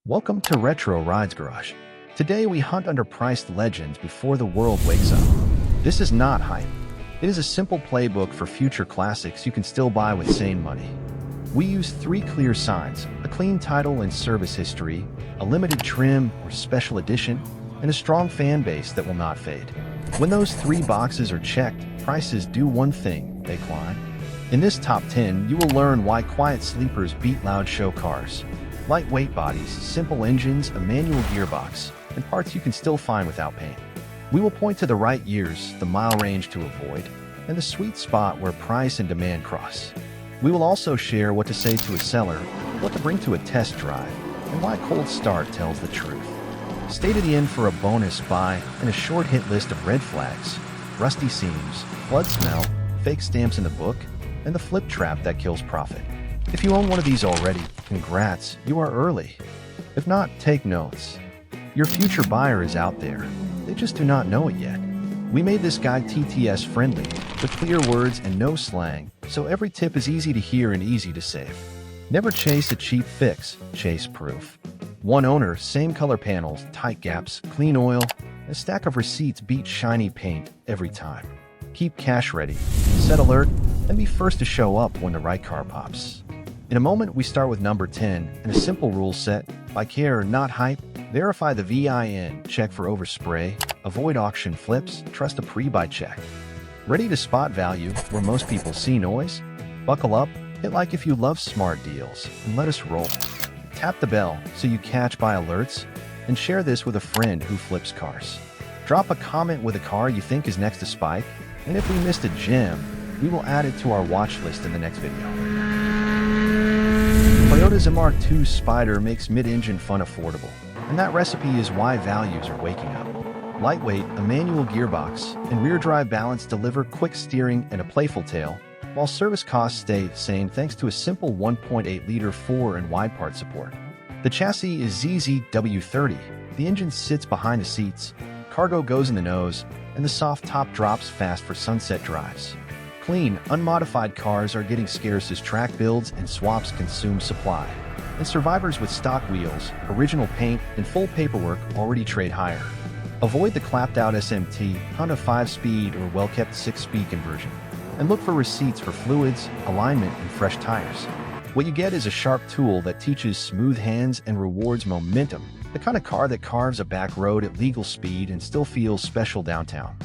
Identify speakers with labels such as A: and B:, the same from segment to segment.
A: Welcome to Retro Rides Garage. Today we hunt underpriced legends before the world wakes up. This is not hype. It is a simple playbook for future classics you can still buy with sane money. We use three clear signs: a clean title and service history, a limited trim or special edition, and a strong fan base that will not fade. When those three boxes are checked, prices do one thing: they climb. In this top 10, you will learn why quiet sleepers beat loud show cars. Lightweight bodies, simple engines, a manual gearbox, and parts you can still find without pain. We will point to the right years, the mile range to avoid, and the sweet spot where price and demand cross. We will also share what to say to a seller, what to bring to a test drive, and why Cold Start tells the truth. Stay to the end for a bonus buy and a short hit list of red flags, rusty seams, blood smell, fake stamps in the book, and the flip trap that kills profit. If you own one of these already, congrats, you are early. If not, take notes. Your future buyer is out there. They just do not know it yet. We made this guide TTS friendly, with clear words and no slang, so every tip is easy to hear and easy to save. Never chase a cheap fix, chase proof. One owner, same color panels, tight gaps, clean oil, a stack of receipts beat shiny paint every time. Keep cash ready, set alert, and be first to show up when the right car pops. In a moment, we start with number 10 and a simple rule set: buy care, not hype, verify the VIN, check for overspray, avoid auction flips, trust a pre-buy check. Ready to spot value where most people see noise? Buckle up, hit like if you love smart deals, and let us roll. Tap the bell so you catch buy alerts, and share this with a friend who flips cars. Drop a comment with a car you think is next to Spike, and if we missed a gem, we will add it to our watch list in the next video. Toyota's MR2 Spider makes mid-engine fun affordable, and that recipe is why values are waking up. Lightweight, a manual gearbox, and rear-drive balance deliver quick steering and a playful tail, while service costs stay the same thanks to a simple 1.8-liter 4 and wide part support. The chassis is ZZW30, the engine sits behind the seats, cargo goes in the nose, and the soft top drops fast for sunset drives. Clean, unmodified cars are getting scarce as track builds and swaps consume supply. And survivors with stock wheels, original paint, and full paperwork already trade higher. Avoid the clapped-out SMT, hunt a 5-speed or well-kept 6-speed conversion. And look for receipts for fluids, alignment, and fresh tires. What you get is a sharp tool that teaches smooth hands and rewards momentum, the kind of car that carves a back road at legal speed and still feels special downtown.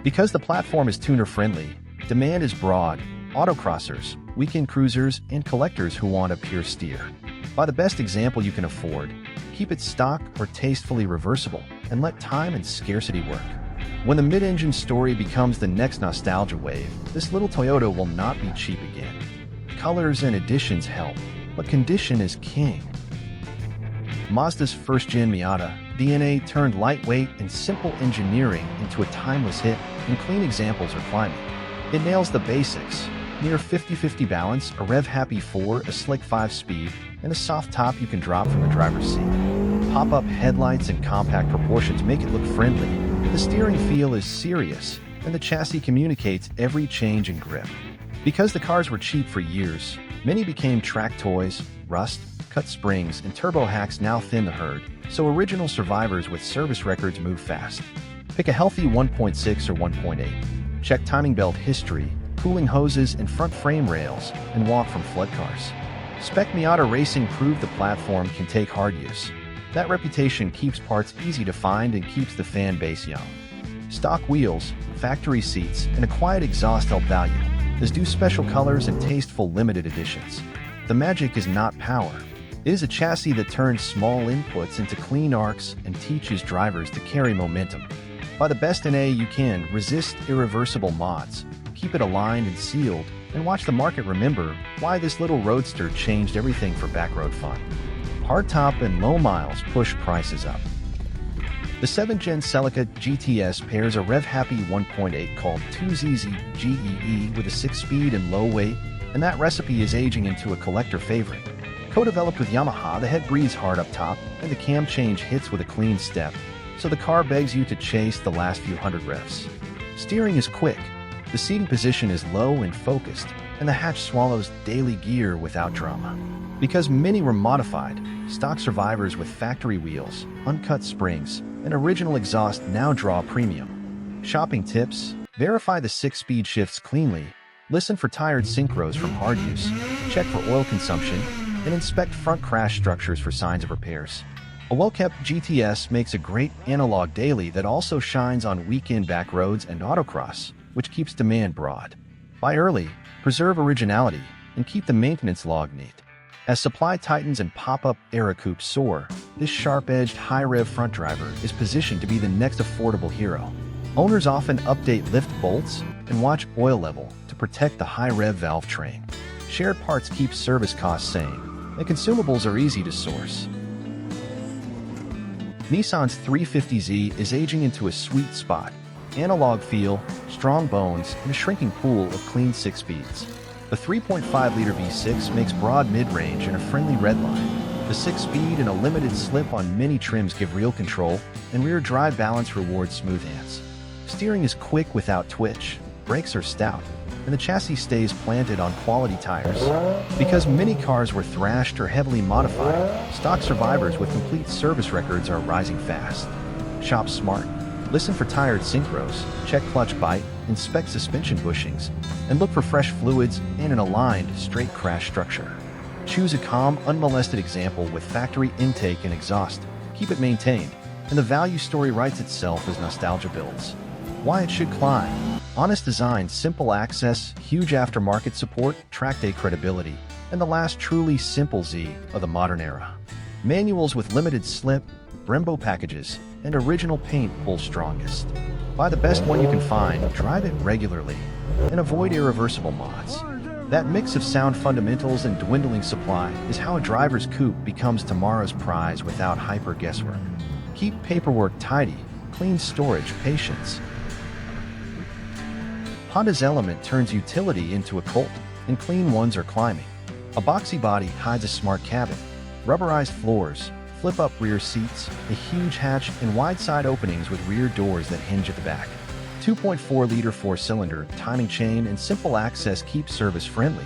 A: Because the platform is tuner-friendly, demand is broad: autocrossers, weekend cruisers, and collectors who want a pure steer. Buy the best example you can afford, keep it stock or tastefully reversible, and let time and scarcity work. When the mid-engine story becomes the next nostalgia wave, this little Toyota will not be cheap again. Colors and additions help, but condition is king. Mazda's first-gen Miata DNA turned lightweight and simple engineering into a timeless hit, and clean examples are climbing. It nails the basics: near 50-50 balance, a rev-happy 4, a slick 5-speed, and a soft top you can drop from the driver's seat. Pop-up headlights and compact proportions make it look friendly. The steering feel is serious, and the chassis communicates every change in grip. Because the cars were cheap for years, many became track toys. Rust, cut springs, and turbo hacks now thin the herd, so original survivors with service records move fast. Pick a healthy 1.6 or 1.8. Check timing belt history, cooling hoses, and front frame rails, and walk from flood cars. Spec Miata Racing proved the platform can take hard use. That reputation keeps parts easy to find and keeps the fan base young. Stock wheels, factory seats, and a quiet exhaust help value, as do special colors and tasteful limited editions. The magic is not power. It is a chassis that turns small inputs into clean arcs and teaches drivers to carry momentum. Buy the best NA you can, resist irreversible mods, keep it aligned and sealed, and watch the market remember why this little roadster changed everything for backroad fun. Hardtop and low miles push prices up. The 7th-gen Celica GTS pairs a rev-happy 1.8 called 2ZZ GEE with a 6-speed and low weight, and that recipe is aging into a collector favorite. Co-developed with Yamaha, the head breathes hard up top, and the cam change hits with a clean step, so the car begs you to chase the last few hundred revs. Steering is quick, the seating position is low and focused, and the hatch swallows daily gear without drama. Because many were modified, stock survivors with factory wheels, uncut springs, and original exhaust now draw a premium. Shopping tips: verify the 6-speed shifts cleanly, listen for tired synchros from hard use, check for oil consumption, and inspect front crash structures for signs of repairs. A well-kept GTS makes a great analog daily that also shines on weekend back roads and autocross, which keeps demand broad. Buy early, preserve originality, and keep the maintenance log neat. As supply tightens and pop-up era coupes soar, this sharp-edged, high-rev front driver is positioned to be the next affordable hero. Owners often update lift bolts and watch oil level to protect the high-rev valve train. Shared parts keep service costs sane, and consumables are easy to source. Nissan's 350Z is aging into a sweet spot. Analog feel, strong bones, and a shrinking pool of clean 6 speeds. The 3.5-liter V6 makes broad mid-range and a friendly redline. The 6-speed and a limited slip on many trims give real control, and rear drive balance rewards smooth hands. Steering is quick without twitch, brakes are stout, and the chassis stays planted on quality tires. Because many cars were thrashed or heavily modified, stock survivors with complete service records are rising fast. Shop smart. Listen for tired synchros, check clutch bite, inspect suspension bushings, and look for fresh fluids and an aligned, straight crash structure. Choose a calm, unmolested example with factory intake and exhaust. Keep it maintained, and the value story writes itself as nostalgia builds. Why it should climb. Honest design, simple access, huge aftermarket support, track day credibility, and the last truly simple Z of the modern era. Manuals with limited slip, Brembo packages, and original paint pull strongest. Buy the best one you can find, drive it regularly, and avoid irreversible mods. That mix of sound fundamentals and dwindling supply is how a driver's coupe becomes tomorrow's prize without hyper guesswork. Keep paperwork tidy, clean storage, patience. Honda's Element turns utility into a cult, and clean ones are climbing. A boxy body hides a smart cabin, rubberized floors, flip-up rear seats, a huge hatch, and wide side openings with rear doors that hinge at the back. 2.4-liter 4-cylinder, timing chain, and simple access keep service friendly.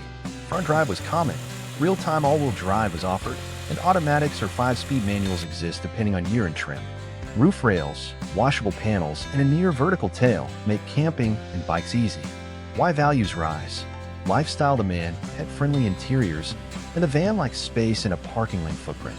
A: Front drive was common, real-time all-wheel drive was offered, and automatics or 5-speed manuals exist depending on year and trim. Roof rails, washable panels, and a near vertical tail make camping and bikes easy. Why values rise? Lifestyle demand, pet-friendly interiors, and a van-like space and a parking lane footprint.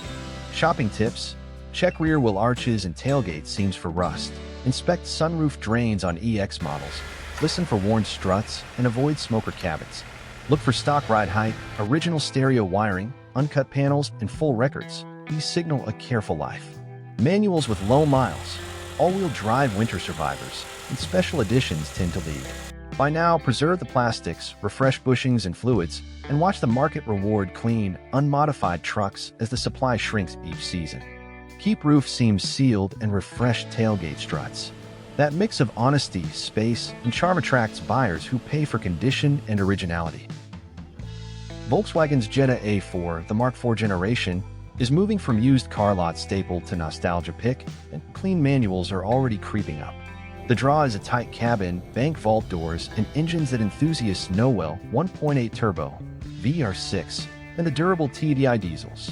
A: Shopping tips: check rear wheel arches and tailgate seams for rust. Inspect sunroof drains on EX models. Listen for worn struts and avoid smoker cabins. Look for stock ride height, original stereo wiring, uncut panels, and full records. These signal a careful life. Manuals with low miles, all-wheel drive winter survivors, and special editions tend to lead. By now, preserve the plastics, refresh bushings and fluids, and watch the market reward clean, unmodified trucks as the supply shrinks each season. Keep roof seams sealed and refresh tailgate struts. That mix of honesty, space, and charm attracts buyers who pay for condition and originality. Volkswagen's Jetta A4, the Mark IV generation, is moving from used car lot staple to nostalgia pick, and clean manuals are already creeping up. The draw is a tight cabin, bank vault doors, and engines that enthusiasts know well: 1.8 turbo, VR6, and the durable TDI diesels.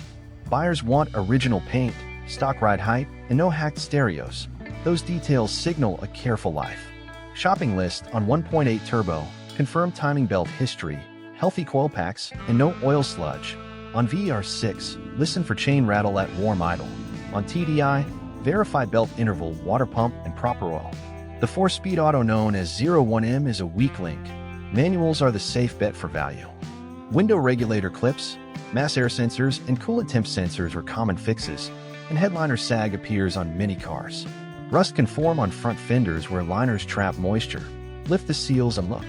A: Buyers want original paint, stock ride height, and no hacked stereos. Those details signal a careful life. Shopping list on 1.8 turbo, confirmed timing belt history, healthy coil packs, and no oil sludge. On VR6, listen for chain rattle at warm idle. On TDI, verify belt interval, water pump, and proper oil. The 4-speed auto known as 01M is a weak link. Manuals are the safe bet for value. Window regulator clips, mass air sensors, and coolant temp sensors are common fixes, and headliner sag appears on many cars. Rust can form on front fenders where liners trap moisture. Lift the seals and look.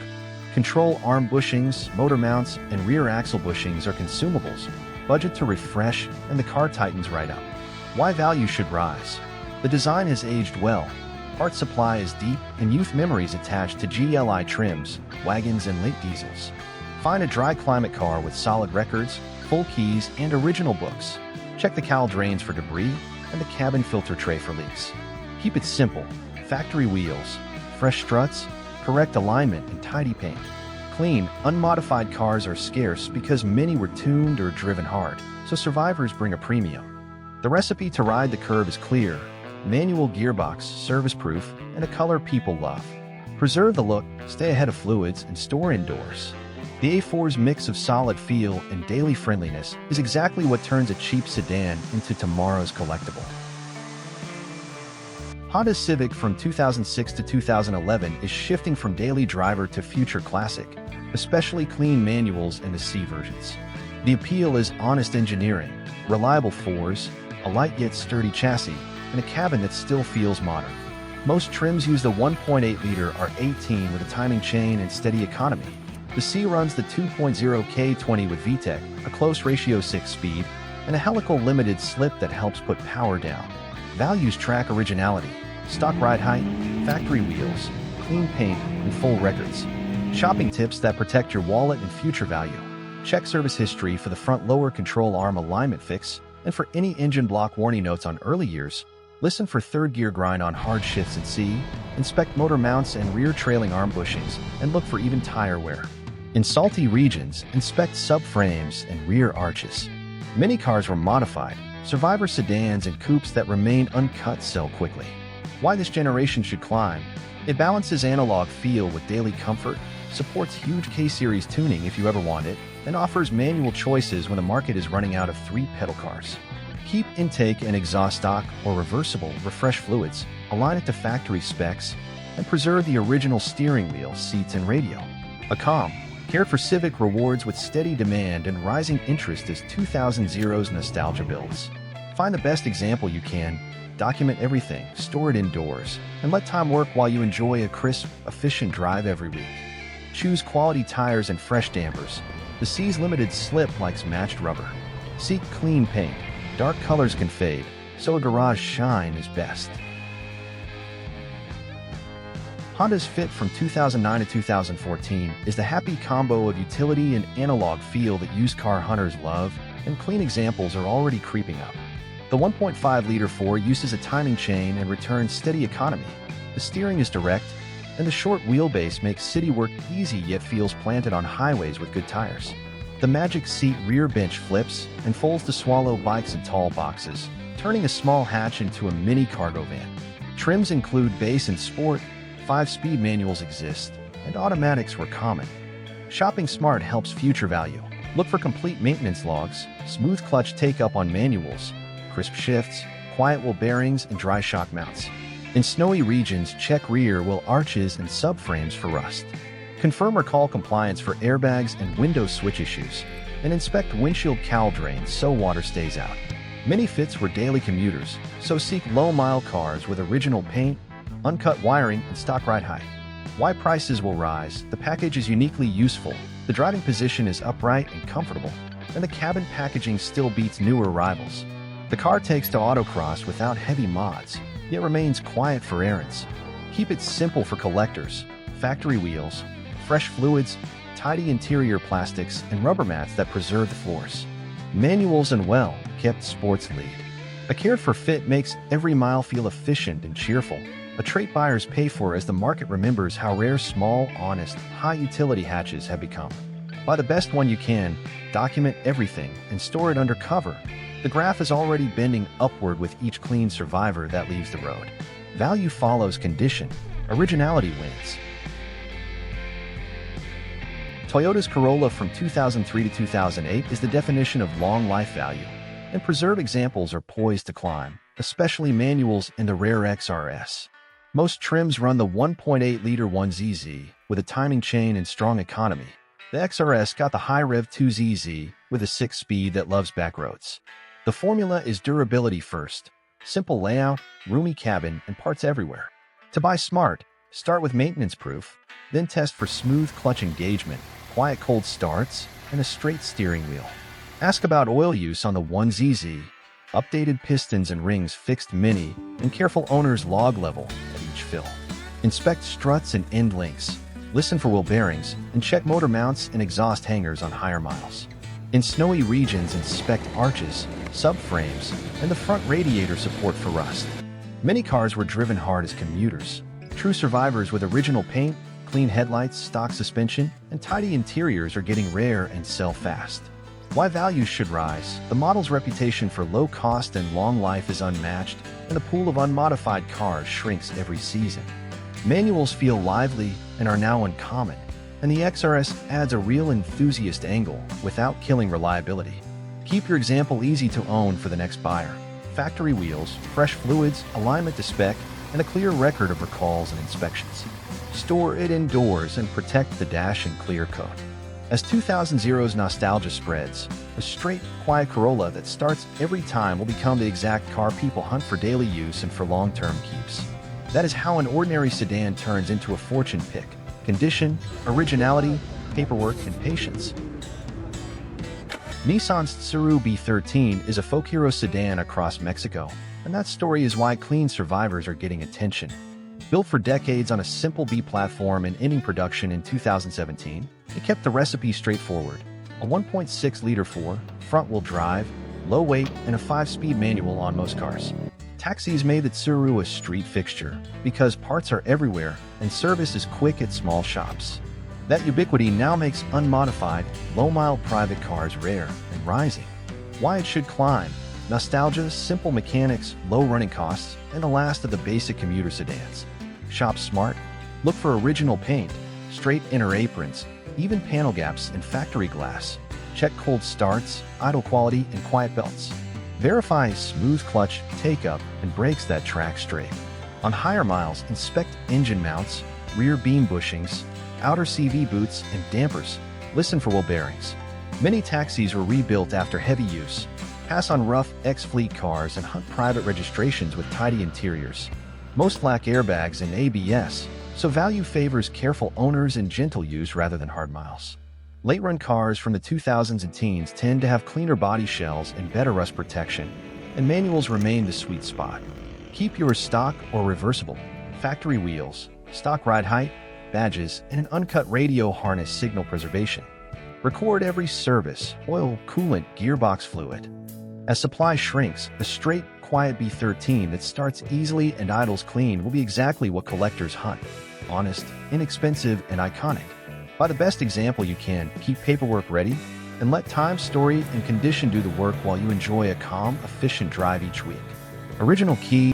A: Control arm bushings, motor mounts, and rear axle bushings are consumables. Budget to refresh, and the car tightens right up. Why value should rise? The design has aged well. Part supply is deep, and youth memories attached to GLI trims, wagons, and late diesels. Find a dry climate car with solid records, full keys, and original books. Check the cowl drains for debris and the cabin filter tray for leaks. Keep it simple: factory wheels, fresh struts, correct alignment, and tidy paint. Clean, unmodified cars are scarce because many were tuned or driven hard, so survivors bring a premium. The recipe to ride the curve is clear: manual gearbox, service-proof, and a color people love. Preserve the look, stay ahead of fluids, and store indoors. The A4's mix of solid feel and daily friendliness is exactly what turns a cheap sedan into tomorrow's collectible. Honda Civic from 2006 to 2011 is shifting from daily driver to future classic, especially clean manuals and the C versions. The appeal is honest engineering, reliable fours, a light yet sturdy chassis, and a cabin that still feels modern. Most trims use the 1.8-liter R18 with a timing chain and steady economy. The C runs the 2.0 K20 with VTEC, a close ratio 6-speed, and a helical limited slip that helps put power down. Values track originality: stock ride height, factory wheels, clean paint, and full records. Shopping tips that protect your wallet and future value: check service history for the front lower control arm alignment fix, and for any engine block warning notes on early years. Listen for third gear grind on hard shifts at C, inspect motor mounts and rear trailing arm bushings, and look for even tire wear. In salty regions, inspect subframes and rear arches. Many cars were modified. Survivor sedans and coupes that remain uncut sell quickly. Why this generation should climb: it balances analog feel with daily comfort, supports huge K-Series tuning if you ever want it, and offers manual choices when the market is running out of 3-pedal cars. Keep intake and exhaust stock or reversible, refresh fluids, align it to factory specs, and preserve the original steering wheel, seats, and radio. A calm, cared for Civic rewards with steady demand and rising interest as 2000's nostalgia builds. Find the best example you can, document everything, store it indoors, and let time work while you enjoy a crisp, efficient drive every week. Choose quality tires and fresh dampers. The C's limited slip likes matched rubber. Seek clean paint. Dark colors can fade, so a garage shine is best. Honda's Fit from 2009 to 2014 is the happy combo of utility and analog feel that used car hunters love, and clean examples are already creeping up. The 1.5-liter 4 uses a timing chain and returns steady economy. The steering is direct, and the short wheelbase makes city work easy yet feels planted on highways with good tires. The Magic Seat rear bench flips and folds to swallow bikes and tall boxes, turning a small hatch into a mini cargo van. Trims include base and sport, 5-speed manuals exist, and automatics were common. Shopping smart helps future value. Look for complete maintenance logs, smooth clutch take-up on manuals, crisp shifts, quiet wheel bearings, and dry shock mounts. In snowy regions, check rear wheel arches and subframes for rust. Confirm or call compliance for airbags and window switch issues, and inspect windshield cowl drains so water stays out. Many Fits were daily commuters, so seek low-mile cars with original paint, uncut wiring, and stock ride height. Why prices will rise: the package is uniquely useful, the driving position is upright and comfortable, and the cabin packaging still beats newer rivals. The car takes to autocross without heavy mods, yet remains quiet for errands. Keep it simple for collectors: factory wheels, fresh fluids, tidy interior plastics, and rubber mats that preserve the floors. Manuals and well-kept sports lead. A cared-for Fit makes every mile feel efficient and cheerful, a trait buyers pay for as the market remembers how rare small, honest, high-utility hatches have become. Buy the best one you can, document everything, and store it under cover. The graph is already bending upward with each clean Survivor that leaves the road. Value follows condition. Originality wins. Toyota's Corolla from 2003 to 2008 is the definition of long life value, and preserved examples are poised to climb, especially manuals and the rare XRS. Most trims run the 1.8-liter 1ZZ with a timing chain and strong economy. The XRS got the high Rev 2ZZ with a 6-speed that loves back roads. The formula is durability first, simple layout, roomy cabin, and parts everywhere. To buy smart, start with maintenance proof, then test for smooth clutch engagement, quiet cold starts, and a straight steering wheel. Ask about oil use on the 1ZZ, updated pistons and rings fixed mini, and careful owner's log level at each fill. Inspect struts and end links, listen for wheel bearings, and check motor mounts and exhaust hangers on higher miles. In snowy regions, inspect arches, subframes, and the front radiator support for rust. Many cars were driven hard as commuters, true survivors with original paint, Clean headlights, stock suspension, and tidy interiors are getting rare and sell fast. Why values should rise? The model's reputation for low cost and long life is unmatched, and the pool of unmodified cars shrinks every season. Manuals feel lively and are now uncommon, and the XRS adds a real enthusiast angle without killing reliability. Keep your example easy to own for the next buyer. Factory wheels, fresh fluids, alignment to spec, and a clear record of recalls and inspections. Store it indoors and protect the dash in clear coat. As 2000's nostalgia spreads, a straight, quiet Corolla that starts every time will become the exact car people hunt for daily use and for long-term keeps. That is how an ordinary sedan turns into a fortune pick. Condition, originality, paperwork, and patience. Nissan's Tsuru B13 is a folk hero sedan across Mexico, and that story is why clean survivors are getting attention. Built for decades on a simple B platform and ending production in 2017, it kept the recipe straightforward. A 1.6-liter 4, front-wheel drive, low weight, and a 5-speed manual on most cars. Taxis made the Tsuru a street fixture because parts are everywhere and service is quick at small shops. That ubiquity now makes unmodified, low-mile private cars rare and rising. Why it should climb: nostalgia, simple mechanics, low running costs, and the last of the basic commuter sedans. Shop smart. Look for original paint, straight inner aprons, even panel gaps, and factory glass. Check cold starts, idle quality, and quiet belts. Verify smooth clutch, take-up, and brakes that track straight. On higher miles, inspect engine mounts, rear beam bushings, outer CV boots, and dampers. Listen for wheel bearings. Many taxis were rebuilt after heavy use. Pass on rough ex-fleet cars and hunt private registrations with tidy interiors. Most lack airbags and ABS, so value favors careful owners and gentle use rather than hard miles. Late-run cars from the 2000s and teens tend to have cleaner body shells and better rust protection, and manuals remain the sweet spot. Keep yours stock or reversible. Factory wheels, stock ride height, badges, and an uncut radio harness signal preservation. Record every service, oil, coolant, gearbox fluid. As supply shrinks, a straight, quiet B13 that starts easily and idles clean will be exactly what collectors hunt. Honest, inexpensive, and iconic. By the best example you can, keep paperwork ready, and let time, story, and condition do the work while you enjoy a calm, efficient drive each week. Original key.